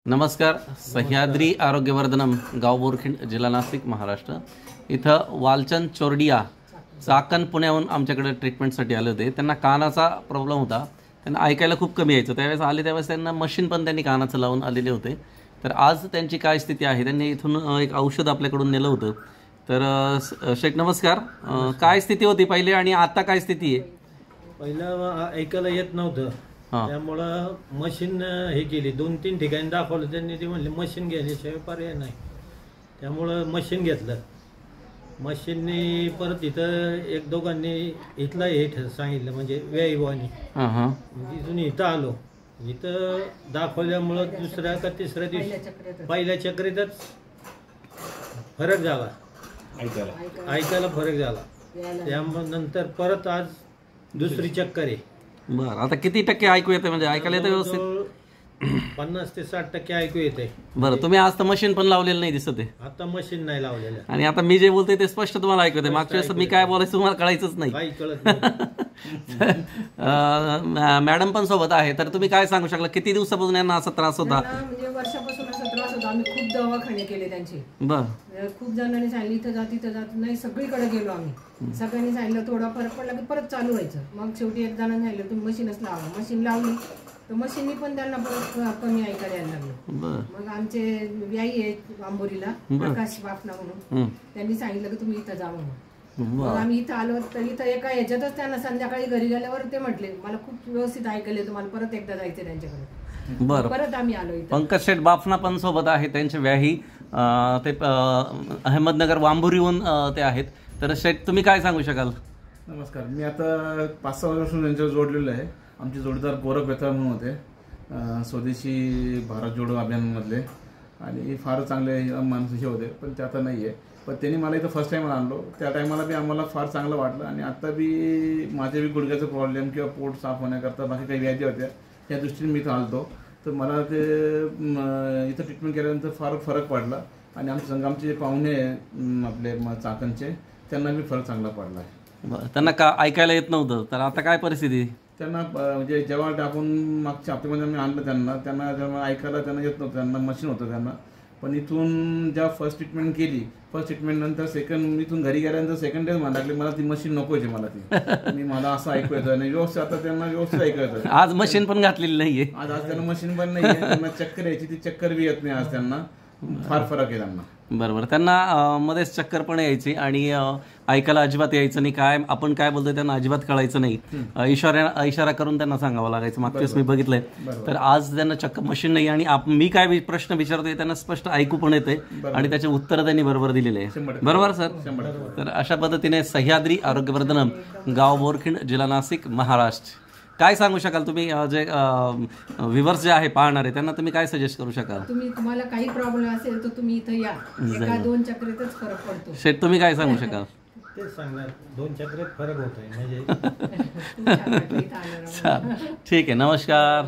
नमस्कार. सह्याद्री आरोग्यवर्धनम, गाव बोरखिंड, जिल्हा नाशिक, महाराष्ट्र. इथं वालचंद चोरडिया चाकण पुण्याहून आमच्याकडे ट्रीटमेंटसाठी आले होते. त्यांना कानाचा प्रॉब्लेम होता. त्यांना ऐकायला खूप कमी यायचं. त्यावेळेस आले त्यावेळेस त्यांना मशीन पण त्यांनी कानाचं लावून आलेले होते. तर आज त्यांची काय स्थिती आहे, त्यांनी इथून एक औषध आपल्याकडून नेलं होतं. तर शेख नमस्कार. काय स्थिती होती पहिले आणि आता काय स्थिती आहे? पहिलं ऐकायला येत नव्हतं, त्यामुळं मशीन हे केली. 2-3 ठिकाणी दाखवलं त्यांनी. ते म्हणले मशीन घेण्याशिवाय पर्याय नाही. त्यामुळं मशीन घेतलं. मशीनने परत इथं एक दोघांनी इथला हे सांगितलं, म्हणजे व्याईवानी. इथून इथं आलो. इथं दाखवल्यामुळं दुसऱ्या का तिसऱ्या दिवशी पहिल्या चक्रीतच फरक झाला. ऐकायला फरक झाला. त्यामुळे नंतर परत आज दुसरी चक्कर आहे. बरं, आता किती टक्के ऐकू येते, म्हणजे ऐकायला येतं व्यवस्थित? 50 ते 60% ऐकू येते. बरं, तुम्ही आज तर मशीन पण लावलेलं नाही दिसत आहे. आता मशीन नाही लावलेलं आणि आता मी जे बोलतोय ते स्पष्ट तुम्हाला ऐकू येते. मागच्या वेळेस मी काय बोलायचं तुम्हाला कळायचंच नाही. काही कळत नाही. मॅडम पण सोबत आहे. तर तुम्ही काय सांगू शकला, किती दिवसापासून यांना असा त्रास होता? म्हणजे वर्षापासून असा त्रास होता. आम्ही खूप दवाखाने केले त्यांचे. बरं, खूप जणांनी सांगितलं इथं जा तिथं जात नाही, सगळीकडे गेलो आम्ही. सगळ्यांनी सांगितलं थोडा फरक पडला की परत चालू व्हायचं. मग शेवटी एक जणांनी सांगितलं तुम्ही मशीनच लावा. मशीन लावली तर मशीननी पण त्यांना परत कमी ऐकायला यायला लागलं. मग आमचे व्याई आहेत आंबोरीला, प्रकाश बाफना म्हणून, त्यांनी सांगितलं की तुम्ही इथं जा म्हणून. मग आम्ही इथं आलो. तर इथं एका ह्याच्यातच त्यांना संध्याकाळी घरी गेल्यावर ते म्हटले मला खूप व्यवस्थित ऐकायला येतं, मला परत एकदा जायचं त्यांच्याकडे. बरं, परत आम्ही आलो इथं. पंकज शेठ बाफना पण सोबत आहे. त्यांचे व्याही ते अहमदनगर वांबुरीहून ते आहेत. तर शेठ तुम्ही काय सांगू शकाल? नमस्कार. मी आता 5-6 वर्षापासून त्यांच्यावर जोडलेलो आहे. आमचे जोडीदार गोरख बेताळ म्हणून होते, स्वदेशी भारत जोडो अभियानमधले, आणि फार चांगले माणूस होते. पण ते आता नाही आहे. पण त्यांनी मला इथं फर्स्ट टाईम आणलो. त्या टायमाला बी आम्हाला फार चांगलं वाटलं. आणि आता बी माझ्या बी गुडघ्याचा प्रॉब्लेम किंवा पोट साफ होण्याकरता बाकी काही व्याधी होत्या, त्या दृष्टीने मी इथं आलतो. तर मला ते इथं ट्रीटमेंट केल्यानंतर फार फरक पडला. आणि आमच्या संघामचे जे पाहुणे आपले चाकणचे, त्यांना बी फरक चांगला पडला आहे. त्यांना का ऐकायला येत नव्हतं, तर आता काय परिस्थिती? त्यांना म्हणजे जेव्हा आपण मागच्या हप्त्यामध्ये आम्ही आणलं त्यांना जेव्हा ऐकायला त्यांना येत नव्हतं, त्यांना मशीन होतं त्यांना. पण इथून जेव्हा फर्स्ट ट्रीटमेंट केली, फर्स्ट ट्रीटमेंट नंतर सेकंड, इथून घरी गेल्यानंतर सेकंड डेज म्हणा लागले मला ती मशीन नको आहे मला ती. मी मला असं ऐकू येतं आणि व्यवस्थित आता त्यांना व्यवस्थित ऐकू येतं. आज मशीन पण घातलेली नाहीये. आज त्यांना मशीन पण नाही आहे. त्यांना चक्कर यायची, ती चक्कर बी येत नाही आज त्यांना. फार फरक आहे त्यांना. बरोबर, त्यांना मध्येच चक्कर पण यायची आणि ऐकायला अजिबात यायचं नाही. काय आपण काय बोलतोय त्यांना अजिबात कळायचं नाही. इशारा करून त्यांना सांगावं लागायचं. मागच्या वेळेस मी बघितलंय. तर आज त्यांना चक्क मशीन नाही. आणि मी काय प्रश्न विचारतोय त्यांना स्पष्ट ऐकू पण येते आणि त्याचे उत्तर त्यांनी बरोबर दिलेले आहे. बरोबर सर? तर अशा पद्धतीने सह्याद्री आरोग्यवर्धनम, गाव बोरखिंड, जिल्हा नाशिक, महाराष्ट्र. काय सांगू शकाल तुम्ही, जे व्ह्यूअर्स जे आहे पाहणारे, त्यांना तुम्ही काय सजेस्ट करू शकाल? तुम्हाला काही प्रॉब्लेम असेल तर तुम्ही इथं या. 1-2 चक्रेतच फरक पडतो. शेठ तुम्ही काय सांगू शकाल? तेच सांगणार, 2 चक्रेत फरक होतोय म्हणजे. ठीक आहे, नमस्कार.